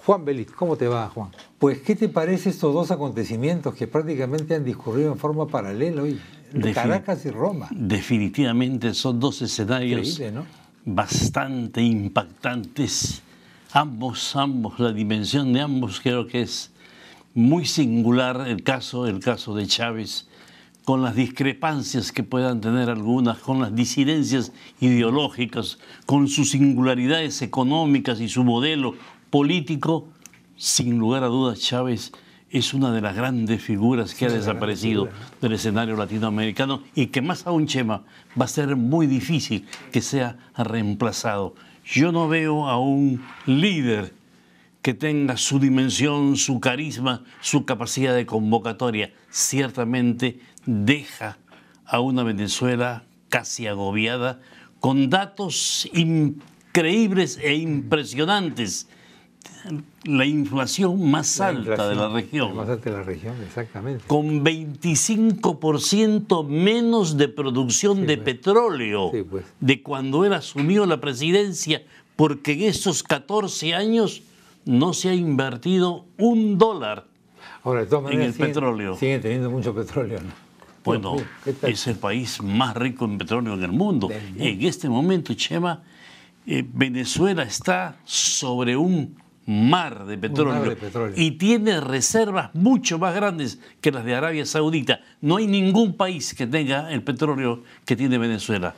Juan Belit, ¿cómo te va, Juan? Pues, ¿qué te parece estos dos acontecimientos que prácticamente han discurrido en forma paralela hoy? Caracas y Roma. Definitivamente son dos escenarios increíble, ¿no? Bastante impactantes. Ambos, la dimensión de ambos creo que es muy singular. El caso de Chávez, con las discrepancias que puedan tener algunas, con las disidencias ideológicas, con sus singularidades económicas y su modelo político, sin lugar a dudas Chávez es una de las grandes figuras que ha desaparecido del escenario latinoamericano y que más aún, Chema, va a ser muy difícil que sea reemplazado. Yo no veo a un líder que tenga su dimensión, su carisma, su capacidad de convocatoria. Ciertamente deja a una Venezuela casi agobiada, con datos increíbles e impresionantes. La inflación más alta de la región. Más alta de la región, exactamente. Con 25% menos de producción de petróleo de cuando él asumió la presidencia, porque en estos 14 años no se ha invertido $1 Ahora, de todas maneras, en el petróleo. Siguen teniendo mucho petróleo, ¿no? Bueno, es el país más rico en petróleo en el mundo. En este momento, Chema, Venezuela está sobre un mar de petróleo, y tiene reservas mucho más grandes que las de Arabia Saudita. No hay ningún país que tenga el petróleo que tiene Venezuela.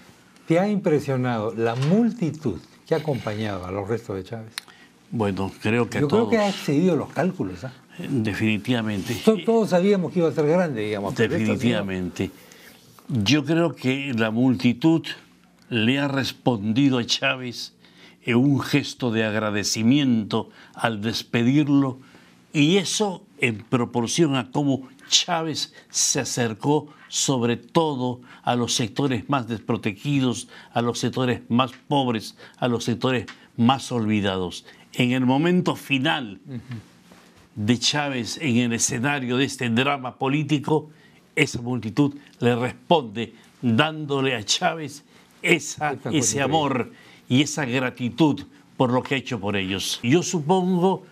¿Te ha impresionado la multitud que ha acompañado a los restos de Chávez? Bueno, creo que Yo creo que ha excedido los cálculos, ¿eh? Definitivamente. Todos sabíamos que iba a ser grande, digamos. Definitivamente. Yo creo que la multitud le ha respondido a Chávez en un gesto de agradecimiento al despedirlo, y eso en proporción a cómo Chávez se acercó sobre todo a los sectores más desprotegidos, a los sectores más pobres, a los sectores más olvidados. En el momento final de Chávez en el escenario de este drama político, esa multitud le responde dándole a Chávez ese amor y esa gratitud por lo que ha hecho por ellos. Yo supongo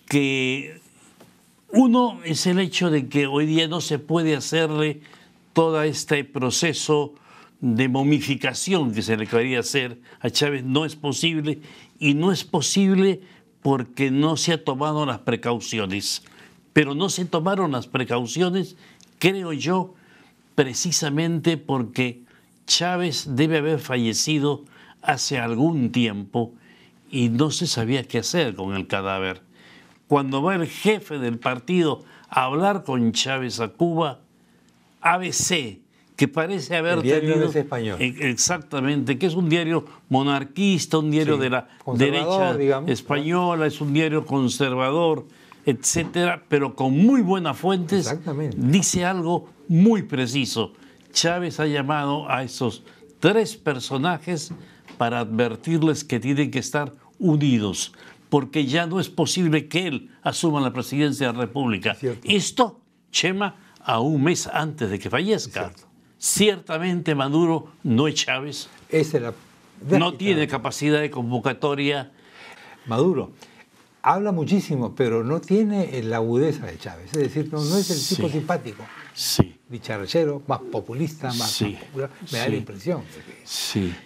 que uno es el hecho de que hoy día no se puede hacerle todo este proceso de momificación que se le quería hacer a Chávez. No es posible, y no es posible porque no se han tomado las precauciones. Pero no se tomaron las precauciones, creo yo, precisamente porque Chávez debe haber fallecido hace algún tiempo y no se sabía qué hacer con el cadáver. Cuando va el jefe del partido a hablar con Chávez a Cuba, ABC, que parece haber tenido... ABC Español. Exactamente, que es un diario monarquista, un diario de la derecha, digamos, española, es un diario conservador, etcétera, pero con muy buenas fuentes, dice algo muy preciso. Chávez ha llamado a esos 3 personajes para advertirles que tienen que estar unidos, porque ya no es posible que él asuma la presidencia de la República. Esto, Chema, a un mes antes de que fallezca. Ciertamente Maduro no es Chávez, no tiene capacidad de convocatoria. Maduro habla muchísimo, pero no tiene la agudeza de Chávez, es decir, no es el tipo simpático. Dicharachero, más populista, más popular, me da la impresión.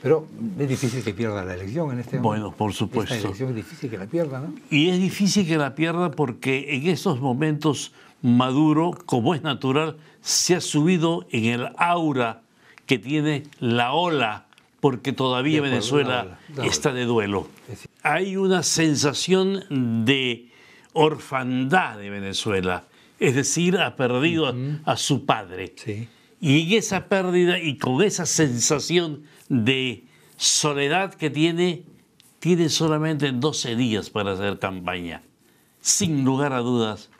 Pero es difícil que pierda la elección en este momento. Bueno, por supuesto. Esta elección es difícil que la pierda, ¿no? Y es difícil que la pierda porque en estos momentos Maduro, como es natural, se ha subido en el aura que tiene la ola, porque todavía Venezuela está de duelo. Hay una sensación de orfandad de Venezuela. Es decir, ha perdido a su padre. Y en esa pérdida y con esa sensación de soledad que tiene solamente 12 días para hacer campaña. Sin lugar a dudas,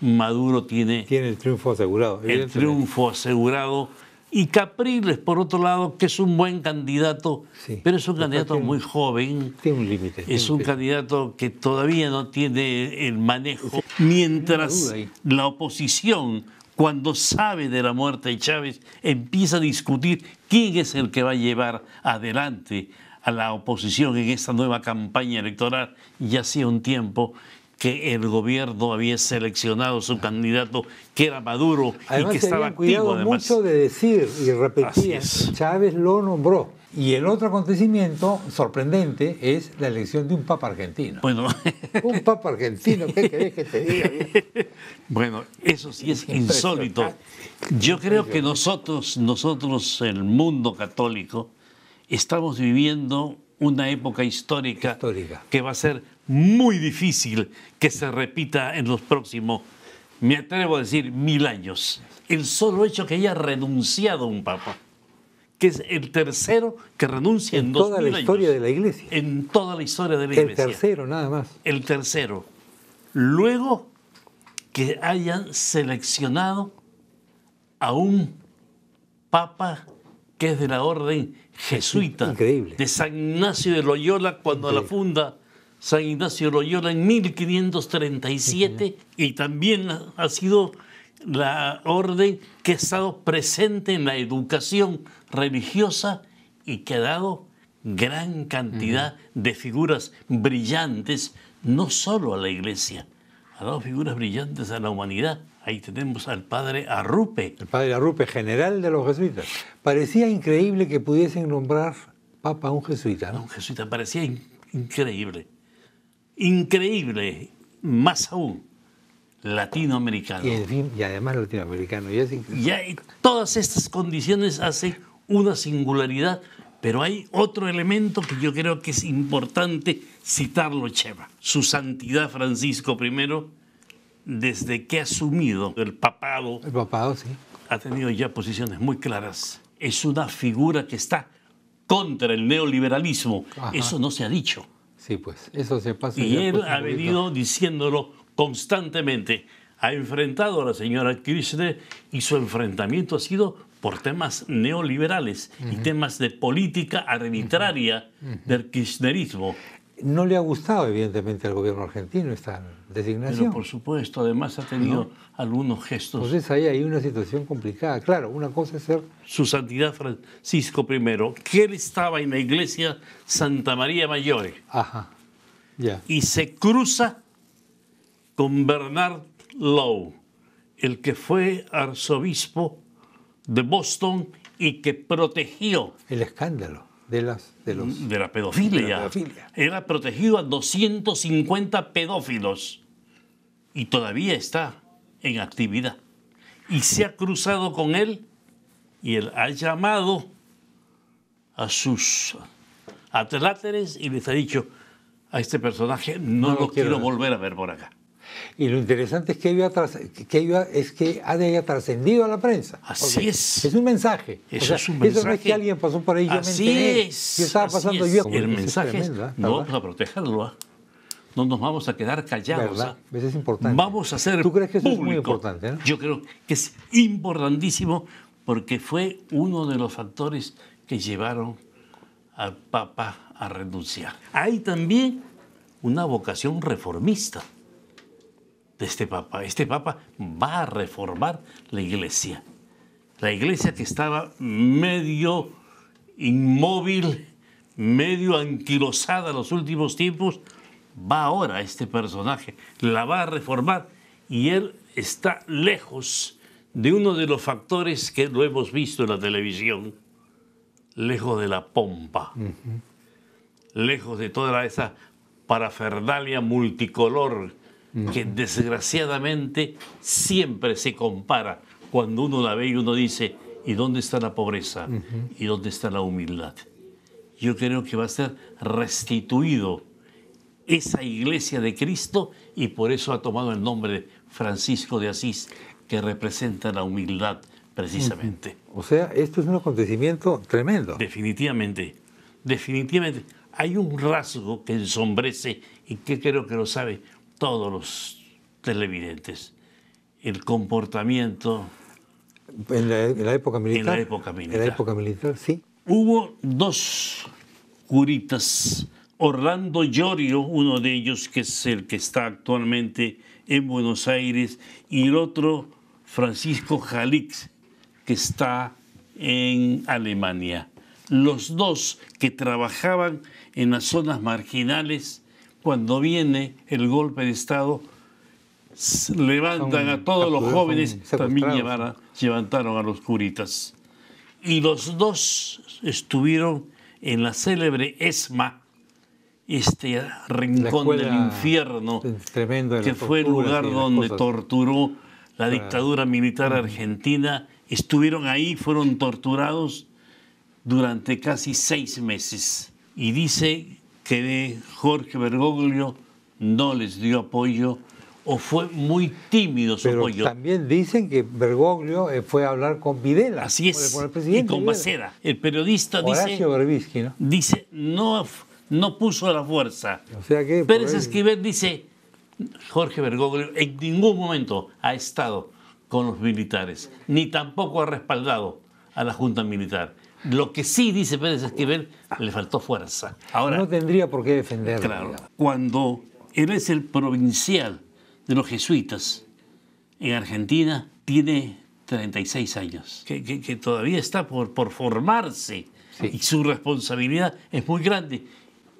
Maduro tiene el triunfo asegurado. El triunfo asegurado. Y Capriles, por otro lado, que es un buen candidato, pero es un candidato muy joven. Tiene un límite. Es un candidato que todavía no tiene el manejo. Mientras la oposición, cuando sabe de la muerte de Chávez, empieza a discutir quién es el que va a llevar adelante a la oposición en esta nueva campaña electoral, ya hacía un tiempo que el gobierno había seleccionado su candidato, que era Maduro, además, y que estaba activo. Cuidado mucho de decir y repetir, Chávez lo nombró. Y el otro acontecimiento sorprendente es la elección de un papa argentino. Bueno, un papa argentino, ¿qué querés que te diga? Bueno, eso sí es insólito. Yo creo que nosotros, el mundo católico, estamos viviendo una época histórica que va a ser muy difícil que se repita en los próximos, me atrevo a decir, 1000 años. El solo hecho que haya renunciado un papa, que es el tercero que renuncia en 2000 años. En toda la historia de la Iglesia. En toda la historia de la Iglesia. El tercero, nada más. El tercero. Luego que hayan seleccionado a un papa que es de la orden jesuita. Increíble. De San Ignacio de Loyola, cuando la funda San Ignacio de Loyola en 1537, y también ha sido la orden que ha estado presente en la educación religiosa y que ha dado gran cantidad de figuras brillantes, no solo a la Iglesia, ha dado figuras brillantes a la humanidad. Ahí tenemos al padre Arrupe. El padre Arrupe, general de los jesuitas. Parecía increíble que pudiesen nombrar papa a un jesuita, ¿no? Un jesuita, parecía increíble. Increíble, más aún, latinoamericano. Y además latinoamericano. Todas estas condiciones hacen una singularidad, pero hay otro elemento que yo creo que es importante citarlo, Cheva. Su Santidad Francisco I, desde que ha asumido el papado, sí, ha tenido ya posiciones muy claras. Es una figura que está contra el neoliberalismo. Ajá. Eso no se ha dicho. Sí, pues, eso se pasa. Y él ha venido diciéndolo constantemente. Ha enfrentado a la señora Kirchner y su enfrentamiento ha sido por temas neoliberales y temas de política arbitraria del kirchnerismo. No le ha gustado, evidentemente, al gobierno argentino esta designación. Pero, por supuesto, además ha tenido algunos gestos. Entonces ahí hay una situación complicada. Claro, una cosa es ser... Su Santidad Francisco I, que él estaba en la iglesia Santa María Mayor. Ajá, ya. Y se cruza con Bernard Law, el que fue arzobispo de Boston y que protegió... El escándalo. De la pedofilia. Él ha protegido a 250 pedófilos y todavía está en actividad. Y se ha cruzado con él y él ha llamado a sus adláteres y les ha dicho: a este personaje no lo quiero volver a ver por acá. Y lo interesante es que haya trascendido a la prensa. Así es. Es un mensaje. Eso no es que alguien pasó por ahí. Así es. Yo estaba pasando yo. El mensaje es: no vamos a protegerlo. No nos vamos a quedar callados. ¿Verdad? Eso es importante. Vamos a hacer ¿Tú crees que eso público? Es muy importante, ¿no? Yo creo que es importantísimo porque fue uno de los factores que llevaron al Papa a renunciar. Hay también una vocación reformista de este Papa. Este Papa va a reformar la Iglesia. La Iglesia que estaba medio inmóvil, medio anquilosada en los últimos tiempos, va ahora este personaje, la va a reformar, y él está lejos de uno de los factores que lo hemos visto en la televisión, lejos de la pompa, lejos de toda esa parafernalia multicolor que desgraciadamente siempre se compara. Cuando uno la ve y uno dice: ¿y dónde está la pobreza? ¿Y dónde está la humildad? Yo creo que va a ser restituido esa iglesia de Cristo, y por eso ha tomado el nombre de Francisco de Asís, que representa la humildad precisamente. O sea, esto es un acontecimiento tremendo. Definitivamente, definitivamente. Hay un rasgo que ensombrece y que creo que lo saben todos los televidentes: el comportamiento en la época militar. En la época militar. En la época militar, sí. Hubo dos curitas, Orlando Llorio, uno de ellos, que es el que está actualmente en Buenos Aires, y el otro, Francisco Jalix, que está en Alemania. Los dos que trabajaban en las zonas marginales cuando viene el golpe de Estado, levantan a todos los jóvenes, también levantaron a los curitas. Y los dos estuvieron en la célebre ESMA, este rincón del infierno, que fue el lugar donde torturó la dictadura militar argentina. Estuvieron ahí, fueron torturados durante casi 6 meses. Y dice que Jorge Bergoglio no les dio apoyo o fue muy tímido su apoyo. Pero también dicen que Bergoglio fue a hablar con Videla. Así es, con el presidente y con Macera. El periodista Horacio Berbisky, ¿no? dice no puso la fuerza. O sea que Pérez Esquivel dice, Jorge Bergoglio en ningún momento ha estado con los militares, ni tampoco ha respaldado a la Junta Militar. Lo que sí dice Pérez Esquivel, le faltó fuerza. Ahora, no tendría por qué defenderlo. Claro, cuando él es el provincial de los jesuitas en Argentina, tiene 36 años, que todavía está por formarse, sí. Y su responsabilidad es muy grande.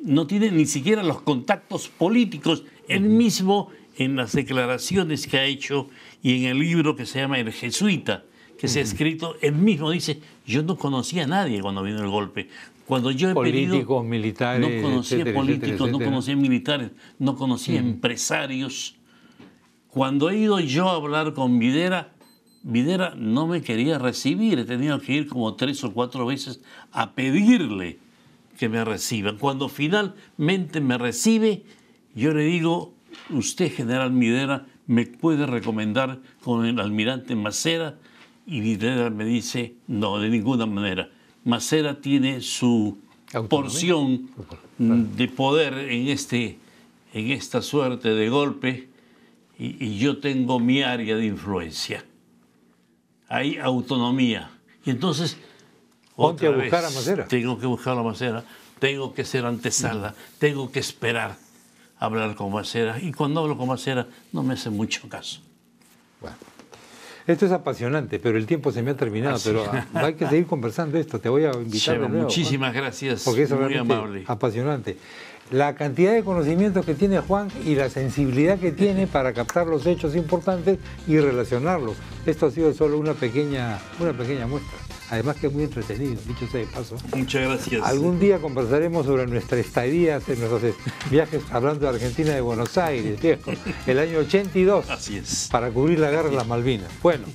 No tiene ni siquiera los contactos políticos. Él mismo, en las declaraciones que ha hecho y en el libro que se llama El Jesuita, que se ha escrito, él mismo dice, yo no conocía a nadie cuando vino el golpe. Cuando yo he políticos, militares, no conocía etcétera, políticos, etcétera, no conocía militares, no conocía empresarios. Cuando he ido yo a hablar con Videla, Videla no me quería recibir. He tenido que ir como 3 o 4 veces a pedirle que me reciban. Cuando finalmente me recibe, yo le digo, usted, general Videla, ¿me puede recomendar con el almirante Macera? Y Videla me dice, no, de ninguna manera. Macera tiene su porción de poder en esta suerte de golpe y yo tengo mi área de influencia. Hay autonomía. Y entonces, ponte a buscar a Macera. Tengo que buscar a Macera, tengo que ser antesala, tengo que esperar a hablar con Macera. Y cuando hablo con Macera no me hace mucho caso. Bueno. Esto es apasionante, pero el tiempo se me ha terminado. Pero hay que seguir conversando esto. Te voy a invitar de nuevo. Muchísimas gracias, porque es muy amable. Apasionante. La cantidad de conocimientos que tiene Juan y la sensibilidad que tiene para captar los hechos importantes y relacionarlos. Esto ha sido solo una pequeña muestra. Además que es muy entretenido, dicho sea de paso. Muchas gracias. Algún día conversaremos sobre nuestras estadías en nuestros viajes hablando de Argentina, de Buenos Aires, viejo, el año 82. Así es. Para cubrir la guerra de las Malvinas. Bueno.